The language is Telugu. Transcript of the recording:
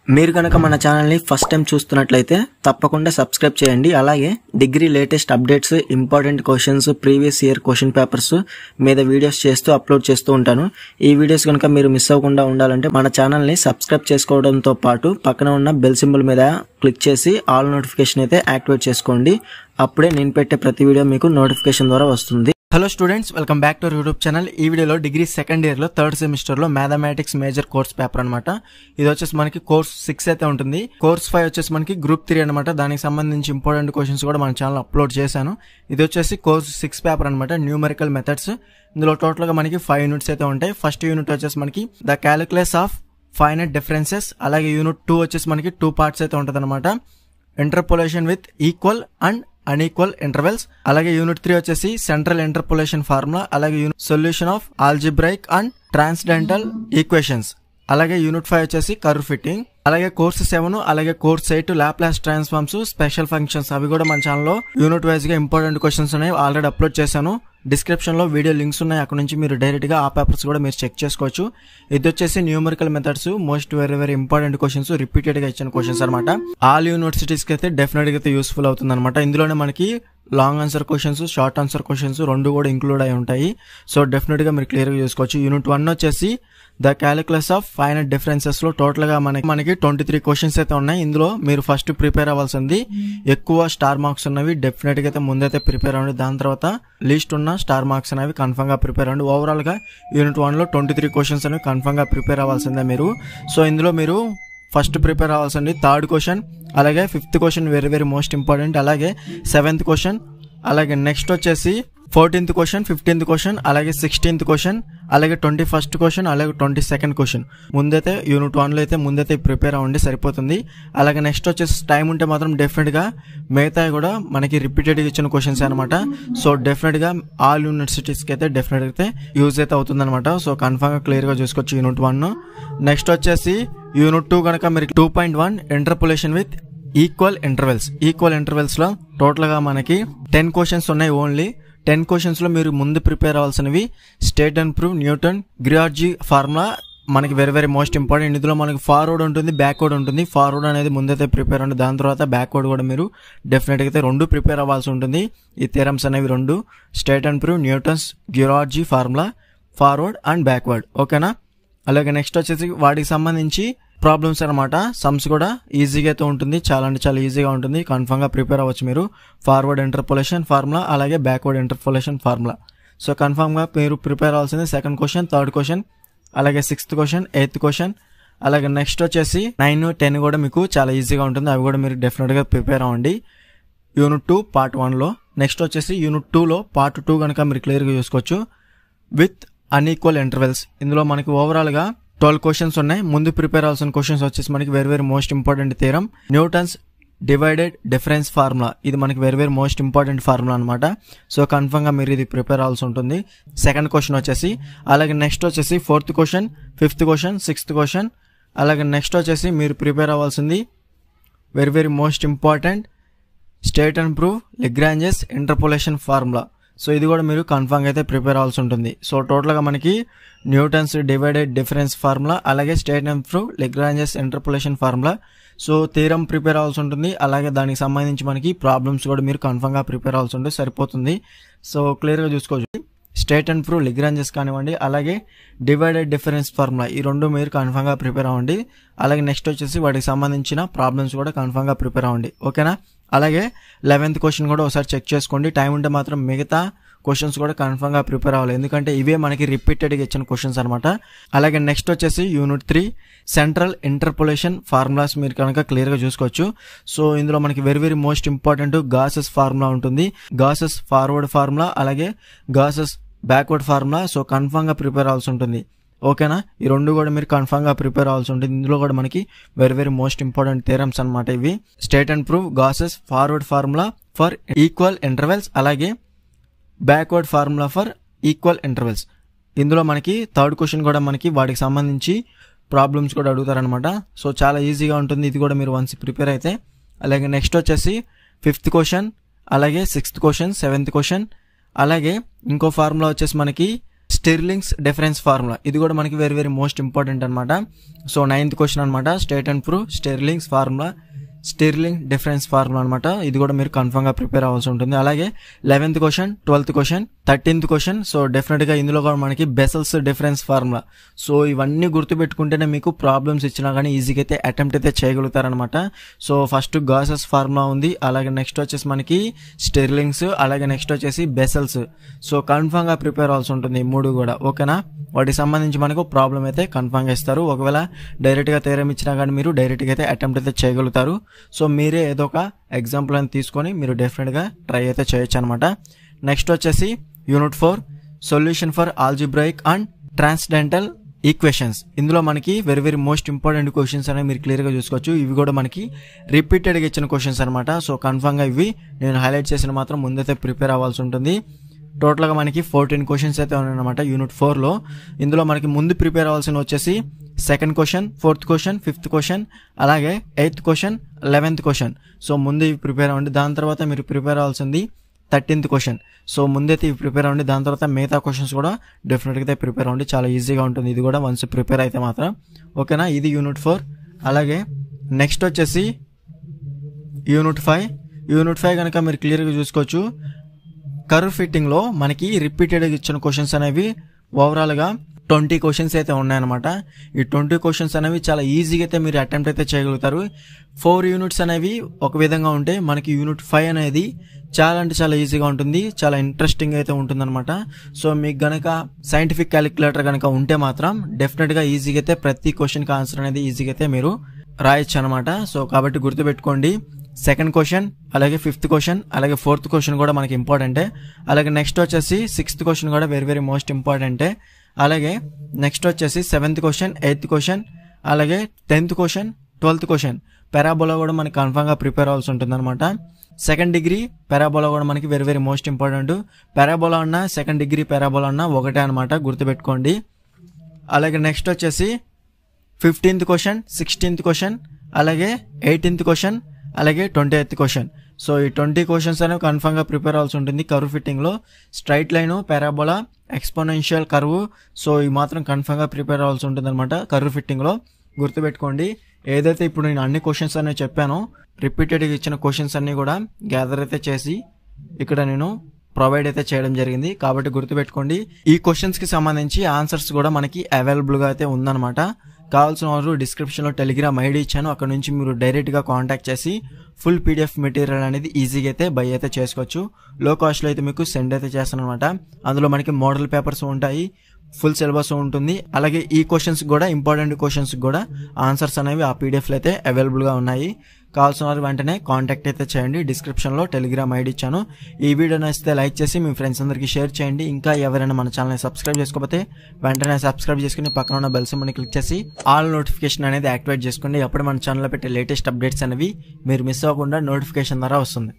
మీరు గనక మన ఛానల్ని ఫస్ట్ టైం చూస్తున్నట్లయితే తప్పకుండా సబ్స్క్రైబ్ చేయండి. అలాగే degree latest updates, important questions, previous year question papers మీద వీడియోస్ చేస్తూ అప్లోడ్ చేస్తూ ఉంటాను. ఈ వీడియోస్ కనుక మీరు మిస్ అవ్వకుండా ఉండాలంటే మన ఛానల్ని సబ్స్క్రైబ్ చేసుకోవడంతో పాటు పక్కన ఉన్న బెల్ సింబల్ మీద క్లిక్ చేసి ఆల్ నోటిఫికేషన్ అయితే యాక్టివేట్ చేసుకోండి. అప్పుడే నేను పెట్టే ప్రతి వీడియో మీకు నోటిఫికేషన్ ద్వారా వస్తుంది. Hello students, welcome back to our YouTube channel. ఈ వీడియోలో డిగ్రీ సెకండ్ ఇయర్ లో థర్డ్ సెమిస్టర్ లో మ్యాథమెటిక్స్ మేజర్ కోర్స్ పేపర్ అనమాట. ఇది వచ్చేసి మనకి కోర్స్ 6 అయితే ఉంటుంది. కోర్స్ 5 వచ్చేసి మనకి గ్రూప్ 3 అనమాట. దానికి సంబంధించి ఇంపార్టెంట్ క్వశ్చన్స్ కూడా మన ఛానల్ అప్లోడ్ చేశాను. ఇది వచ్చేసి కోర్స్ 6 పేపర్ అనమాట, న్యూమరికల్ మెథడ్స్. ఇందులో టోటల్ గా మనకి 5 యూనిట్స్ అయితే ఉంటాయి. ఫస్ట్ యూనిట్ వచ్చేసి మనకి the calculus of finite differences. అలాగే యూనిట్ 2 వచ్చేసి మనకి 2 పార్ట్స్ అయితే ఉంటుంది అనమాట. Interpolation with equal and unequal intervals. అలాగే యూనిట్ 3 వచ్చేసి సెంట్రల్ ఇంటర్పోలేషన్ ఫార్ములా. అలాగే unit solution of algebraic and transcendental equations. అలాగే యూనిట్ 5 వచ్చేసి కర్వ్ ఫిట్టింగ్. అలాగే కోర్స్ 7 అలాగే course 8 Laplace transforms, special functions అవి కూడా మన ఛానల్లో యూనిట్ వైజ్ గా ఇంపార్టెంట్ క్వశ్చన్స్ ఉన్నాయి, ఆల్రెడీ అప్లోడ్ చేశాను. డిస్క్రిప్షన్ లో వీడియో లింక్స్ ఉన్నాయి, అక్కడ నుంచి మీరు డైరెక్ట్ గా ఆ పేపర్స్ కూడా మీరు చెక్ చేసుకోవచ్చు. ఇది వచ్చేసి numerical methods, most very important questions, repeated గా ఇచ్చిన క్వశ్చన్స్ అనమాట. ఆల్ యూనివర్సిటీస్ కి అయితే డెఫినెట్ గా అయితే యూస్ఫుల్ అవుతుంది అనమాట. ఇందులోనే మనకి long answer questions, short answer questions రెండు కూడా ఇంక్లూడ్ అయి ఉంటాయి. సో డెఫినెట్ గా మీరు క్లియర్ గా చూసుకోవచ్చు. యూనిట్ 1 వచ్చేసి the calculus of finite differences లో టోటల్ గా మనకి 23 క్వశ్చన్స్ అయితే ఉన్నాయి. ఇందులో మీరు ఫస్ట్ ప్రిపేర్ అవ్వాల్సింది ఎక్కువ స్టార్ మార్క్స్ ఉన్నవి డెఫినెట్ గా అయితే ముందైతే ప్రిపేర్ అవ్వండి. దాని తర్వాత లీస్ట్ ఉన్న స్టార్ మార్క్స్ అనేవి కన్ఫర్మ్ గా ప్రిపేర్ అవ్వండి. ఓవరాల్ గా యూనిట్ 1 లో 23 క్వశ్చన్స్ అనేవి కన్ఫర్మ్ గా ప్రిపేర్ అవ్వాల్సిందే మీరు. సో ఇందులో మీరు ఫస్ట్ ప్రిపేర్ అవ్వాల్సింది 3rd క్వశ్చన్, అలాగే 5th question very most important, అలాగే 7th క్వశ్చన్, అలాగే నెక్స్ట్ వచ్చేసి 14th క్వశ్చన్, 15th క్వశ్చన్, అలాగే 16th క్వశ్చన్, అలాగే 21st క్వశ్చన్, అలాగే 22nd క్వశ్చన్. ముందైతే యూనిట్ 1 లో అయితే ముందైతే ప్రిపేర్ అవ్వండి, సరిపోతుంది. అలాగే నెక్స్ట్ వచ్చేసి టైం ఉంటే మాత్రం డెఫినెట్ గా మిగతా కూడా మనకి రిపీటెడ్ గా ఇచ్చిన క్వశ్చన్స్ అనమాట. సో డెఫినెట్ గా ఆల్ యూనివర్సిటీస్ కి అయితే డెఫినెట్ అయితే యూజ్ అయితే అవుతుంది అనమాట. సో కన్ఫర్మ్ గా క్లియర్ గా చూసుకోవచ్చు యూనిట్ 1. నెక్స్ట్ వచ్చేసి యూనిట్ 2 కనుక మీరు 2.1 interpolation with equal intervals. Equal intervals లో టోటల్ గా మనకి 10 క్వశ్చన్స్ ఉన్నాయి. ఓన్లీ 10 క్వశ్చన్స్ లో మీరు ముందు ప్రిపేర్ అవ్వాల్సినవి state and prove, Newton, Gregory formula మనకి వెరీ మోస్ట్ ఇంపార్టెంట్. ఇందులో మనకి ఫార్వర్డ్ ఉంటుంది, బ్యాక్వర్డ్ ఉంటుంది. ఫార్వర్డ్ అనేది ముందైతే ప్రిపేర్ అవ్వండి, దాని తర్వాత బ్యాక్వర్డ్ కూడా మీరు డెఫినెట్ గా అయితే 2 ప్రిపేర్ అవ్వాల్సి ఉంటుంది. ఈ థియరమ్స్ అనేవి 2 state and prove, Newton's Gregory formula, forward and backward. ఓకేనా? అలాగే నెక్స్ట్ వచ్చేసి వాటికి సంబంధించి ప్రాబ్లమ్స్ అనమాట. సమ్స్ కూడా ఈజీగా అయితే ఉంటుంది, చాలా అంటే చాలా ఈజీగా ఉంటుంది. కన్ఫర్మ్ గా ప్రిపేర్ అవ్వచ్చు మీరు. ఫార్వర్డ్ ఇంటర్పోలేషన్ ఫార్ములా, అలాగే backward interpolation formula. So confirm గా మీరు ప్రిపేర్ అవ్వాల్సింది 2nd క్వశ్చన్, 3rd క్వశ్చన్, అలాగే 6th క్వశ్చన్, 8th క్వశ్చన్. అలాగే నెక్స్ట్ వచ్చేసి 9, 10 కూడా మీకు చాలా ఈజీగా ఉంటుంది. అవి కూడా మీరు డెఫినెట్ గా ప్రిపేర్ అవ్వండి యూనిట్ 2 పార్ట్ 1 లో. నెక్స్ట్ వచ్చేసి యూనిట్ 2 లో పార్ట్ 2 కనుక మీరు క్లియర్ గా చూసుకోవచ్చు విత్ అన్ఈక్వల్ ఇంటర్వెల్స్. ఇందులో మనకి ఓవరాల్ గా 12 క్వశ్చన్స్ ఉన్నాయి. ముందు ప్రిపేర్ అవ్వాల్సిన క్వశ్చన్స్ వచ్చేసి మనకి very most important theorem, Newton's divided difference formula. ఇది మనకి వెరీ మోస్ట్ ఇంపార్టెంట్ ఫార్ములా అనమాట. సో కన్ఫర్మ్ గా మీరు ఇది ప్రిపేర్ అవ్వాల్సి ఉంటుంది. 2nd క్వశ్చన్ వచ్చేసి, అలాగే నెక్స్ట్ వచ్చేసి 4th question, 5th question, 6th question. అలాగే నెక్స్ట్ వచ్చేసి మీరు ప్రిపేర్ అవ్వాల్సింది very most important state and prove Lagrange's interpolation formula. So ఇది కూడా మీరు కన్ఫర్మ్ అయితే ప్రిపేర్ అవ్వాల్సి ఉంటుంది. సో టోటల్ గా మనకి న్యూటన్స్ డివైడెడ్ డిఫరెన్స్ ఫార్ములా, అలాగే state and prove Lagrange's interpolation formula. So theorem prepare అవ్వాల్సి ఉంటుంది. అలాగే దానికి సంబంధించి మనకి ప్రాబ్లమ్స్ కూడా మీరు కన్ఫర్మ్ గా ప్రిపేర్ అవ్వాల్సి ఉంటుంది, సరిపోతుంది. సో క్లియర్ గా చూసుకోవచ్చు. స్టేట్ అండ్ ప్రూవ్ లాగ్రాంజెస్ కానివ్వండి, అలాగే డివైడెడ్ డిఫరెన్స్ ఫార్ములా, ఈ 2 మీరు కన్ఫర్మ్ గా ప్రిపేర్ అవ్వండి. అలాగే నెక్స్ట్ వచ్చేసి వాటికి సంబంధించిన ప్రాబ్లమ్స్ కూడా కన్ఫర్మ్ గా ప్రిపేర్ అవ్వండి. ఓకేనా? అలాగే 11th క్వశ్చన్ కూడా ఒకసారి చెక్ చేసుకోండి. టైం ఉంటే మాత్రం మిగతా క్వశ్చన్స్ కూడా కన్ఫర్మ్ గా ప్రిపేర్ అవ్వాలి, ఎందుకంటే ఇవే మనకి రిపీటెడ్ గా ఇచ్చిన క్వశ్చన్స్ అనమాట. అలాగే నెక్స్ట్ వచ్చేసి యూనిట్ 3 సెంట్రల్ ఇంటర్పోలేషన్ ఫార్ములాస్ మీరు కనుక క్లియర్ గా చూసుకోవచ్చు. సో ఇందులో మనకి వెరీ మోస్ట్ ఇంపార్టెంట్ గాసెస్ ఫార్ములా ఉంటుంది, గాసెస్ ఫార్వర్డ్ ఫార్ములా, అలాగే గాసెస్ బ్యాక్వర్డ్ ఫార్ములా. సో కన్ఫర్మ్ గా ప్రిపేర్ అవ్వాల్సి ఉంటుంది. ఓకేనా? ఈ 2 కూడా మీరు కన్ఫర్మ్ గా ప్రిపేర్ అవ్వాల్సి ఉంటుంది. ఇందులో కూడా మనకి వెరీ మోస్ట్ ఇంపార్టెంట్ థియరమ్స్ అనమాట ఇవి. State and prove, Gauss's forward formula for equal intervals, అలాగే backward formula for equal intervals. ఇందులో మనకి 3rd క్వశ్చన్ కూడా మనకి వాటికి సంబంధించి ప్రాబ్లమ్స్ కూడా అడుగుతారనమాట. సో చాలా ఈజీగా ఉంటుంది, ఇది కూడా మీరు వన్స్ ప్రిపేర్ అయితే. అలాగే నెక్స్ట్ వచ్చేసి 5th క్వశ్చన్, అలాగే 6th క్వశ్చన్, 7th క్వశ్చన్. అలాగే ఇంకో ఫార్ములా వచ్చేసి మనకి స్టిర్లింగ్స్ డిఫరెన్స్ ఫార్ములా, ఇది కూడా మనకి వెరీ వెరీ మోస్ట్ ఇంపార్టెంట్ అనమాట. సో 9th క్వశ్చన్ అనమాట, state and prove Stirling's formula, Stirling difference formula అనమాట. ఇది కూడా మీరు కన్ఫర్మ్ గా ప్రిపేర్ అవ్వాల్సి ఉంటుంది. అలాగే 11th question, 12th question, 13th question. So definite గా ఇందులో కూడా మనకి బెసెల్స్ డిఫరెన్స్ ఫార్ములా. సో ఇవన్నీ గుర్తుపెట్టుకుంటేనే మీకు ప్రాబ్లమ్స్ ఇచ్చినా కానీ ఈజీగా అయితే అటెంప్ట్ అయితే చేయగలుగుతారనమాట. సో ఫస్ట్ గాసెస్ ఫార్ములా ఉంది, అలాగే నెక్స్ట్ వచ్చేసి మనకి స్టిర్లింగ్స్, అలాగే నెక్స్ట్ వచ్చేసి బెసెల్స్. సో కన్ఫర్మ్ గా ప్రిపేర్ అవ్వాల్సి ఉంటుంది ఈ మూడు కూడా, ఓకేనా. వాటికి సంబంధించి మనకు ప్రాబ్లం అయితే కన్ఫర్మ్ గా ఇస్తారు. ఒకవేళ డైరెక్ట్ గా థియరమ్ ఇచ్చినా కానీ మీరు డైరెక్ట్ గా అయితే అటెంప్ట్ అయితే చేయగలుగుతారు. సో మీరే ఏదో ఒక ఎగ్జాంపుల్ అని తీసుకొని మీరు డెఫినెట్ గా ట్రై అయితే చేయొచ్చు అనమాట. నెక్స్ట్ వచ్చేసి unit 4 solution for algebraic and transcendental equations. ఇందులో మనకి very very most important questions అనేవి మీరు క్లియర్ గా చూసుకోవచ్చు. ఇవి కూడా మనకి రిపీటెడ్ గా ఇచ్చిన క్వశ్చన్స్ అనమాట. సో కన్ఫర్మ్ గా ఇవి నేను హైలైట్ చేసిన మాత్రం ముందైతే ప్రిపేర్ అవ్వాల్సి ఉంటుంది. టోటల్ గా మనకి 14 క్వశ్చన్స్ అయితే ఉన్నాయన్నమాట యూనిట్ 4 లో. ఇందులో మనకి ముందు ప్రిపేర్ అవ్వాల్సిన వచ్చేసి 2nd question, 4th question, 5th question, అలాగే 8th question, 11th question. So ముందు ఇవి ప్రిపేర్ అవ్వండి. దాని తర్వాత మీరు ప్రిపేర్ అవ్వాల్సింది 13th క్వశ్చన్. సో ముందైతే ఇవి ప్రిపేర్ అవ్వండి. దాని తర్వాత మిగతా క్వశ్చన్స్ కూడా డెఫినెట్ గా ప్రిపేర్ అవ్వండి. చాలా ఈజీగా ఉంటుంది ఇది కూడా వన్స్ ప్రిపేర్ అయితే మాత్రం, ఓకేనా. ఇది యూనిట్ 4. అలాగే నెక్స్ట్ వచ్చేసి యూనిట్ 5. యూనిట్ 5 కనుక మీరు క్లియర్ గా చూసుకోవచ్చు. కర్వ్ ఫిట్టింగ్ లో మనకి రిపీటెడ్ ఇచ్చిన క్వశ్చన్స్ అనేవి ఓవరాల్ గా 20 క్వశ్చన్స్ అయితే ఉన్నాయన్నమాట. ఈ 20 క్వశ్చన్స్ అనేవి చాలా ఈజీగా అయితే మీరు అటెంప్ట్ అయితే చేయగలుగుతారు. 4 యూనిట్స్ అనేవి ఒక విధంగా ఉంటే మనకి యూనిట్ 5 అనేది చాలా అంటే చాలా ఈజీగా ఉంటుంది, చాలా ఇంట్రెస్టింగ్ అయితే ఉంటుందన్నమాట. సో మీకు గనక సైంటిఫిక్ క్యాలిక్యులేటర్ కనుక ఉంటే మాత్రం డెఫినెట్ గా ఈజీగా అయితే ప్రతి క్వశ్చన్ కి ఆన్సర్ అనేది ఈజీగా అయితే మీరు రాయొచ్చు అనమాట. సో కాబట్టి గుర్తుపెట్టుకోండి, 2nd క్వశ్చన్, అలాగే 5th క్వశ్చన్, అలాగే 4th క్వశ్చన్ కూడా మనకి ఇంపార్టెంటే. అలాగే నెక్స్ట్ వచ్చేసి 6th క్వశ్చన్ కూడా వెరీ వెరీ మోస్ట్ ఇంపార్టెంటే. అలాగే నెక్స్ట్ వచ్చేసి 7th క్వశ్చన్, 8th క్వశ్చన్, అలాగే 10th question, 12th question. Parabola కూడా మనకి కన్ఫర్మ్ గా ప్రిపేర్ అవ్వాల్సి ఉంటుంది అనమాట. 2nd డిగ్రీ పారాబోలా కూడా మనకి very very most important. Parabola అన్న 2nd డిగ్రీ పారాబోలా అన్న ఒకటే అనమాట, గుర్తుపెట్టుకోండి. అలాగే నెక్స్ట్ వచ్చేసి 15th క్వశ్చన్, 16th క్వశ్చన్, అలాగే 18th క్వశ్చన్, అలాగే 28th క్వశ్చన్. సో ఈ 20 క్వశ్చన్స్ అనేవి కన్ఫర్మ్ గా ప్రిపేర్ అవ్వాల్సి ఉంటుంది. కర్వ్ ఫిట్టింగ్ లో straight line, parabola, exponential curve. So ఈ మాత్రం కన్ఫర్మ్ గా ప్రిపేర్ అవ్వాల్సి ఉంటుంది అనమాట కర్వ్ ఫిట్టింగ్ లో, గుర్తుపెట్టుకోండి. ఏదైతే ఇప్పుడు నేను అన్ని క్వశ్చన్స్ అనేవి చెప్పానో రిపీటెడ్ గా ఇచ్చిన క్వశ్చన్స్ అన్ని కూడా గ్యాదర్ అయితే చేసి ఇక్కడ నేను ప్రొవైడ్ అయితే చేయడం జరిగింది. కాబట్టి గుర్తుపెట్టుకోండి, ఈ క్వశ్చన్స్ కి సంబంధించి ఆన్సర్స్ కూడా మనకి అవైలబుల్ గా అయితే ఉందన్నమాట. కావాల్సిన వారు డిస్క్రిప్షన్ లో టెలిగ్రామ్ ఐడి ఇచ్చాను, అక్కడ నుంచి మీరు డైరెక్ట్ గా కాంటాక్ట్ చేసి ఫుల్ పీడిఎఫ్ మెటీరియల్ అనేది ఈజీగా అయితే బై అయితే చేసుకోవచ్చు. లో కాస్ట్ లో అయితే మీకు సెండ్ అయితే చేస్తాను అనమాట. అందులో మనకి మోడల్ పేపర్స్ ఉంటాయి, ఫుల్ సిలబస్ ఉంటుంది. అలాగే ఈ క్వశ్చన్స్ కూడా ఇంపార్టెంట్ క్వశ్చన్స్ కూడా ఆన్సర్స్ అనేవి ఆ పీడిఎఫ్ లో అయితే అవైలబుల్ గా ఉన్నాయి. కావాల్సిన వారు వెంటనే కాంటాక్ట్ అయితే చేయండి. డిస్క్రిప్షన్ లో టెలిగ్రామ్ ఐడి ఇచ్చాను. ఈ వీడియో నచ్చితే లైక్ చేసి మీ ఫ్రెండ్స్ అందరికి షేర్ చేయండి. ఇంకా ఎవరైనా మన ఛానల్ సబ్స్క్రైబ్ చేసుకోకపోతే వెంటనే సబ్స్క్రైబ్ చేసుకుని పక్కన ఉన్న బెల్ సింబల్ ని క్లిక్ చేసి ఆల్ నోటిఫికేషన్ అనేది యాక్టివేట్ చేసుకోండి. అప్పుడు మన ఛానల్ లో పెట్టే లేటెస్ట్ అప్డేట్స్ అనేవి మీరు మిస్ అవ్వకుండా నోటిఫికేషన్ ద్వారా వస్తుంది.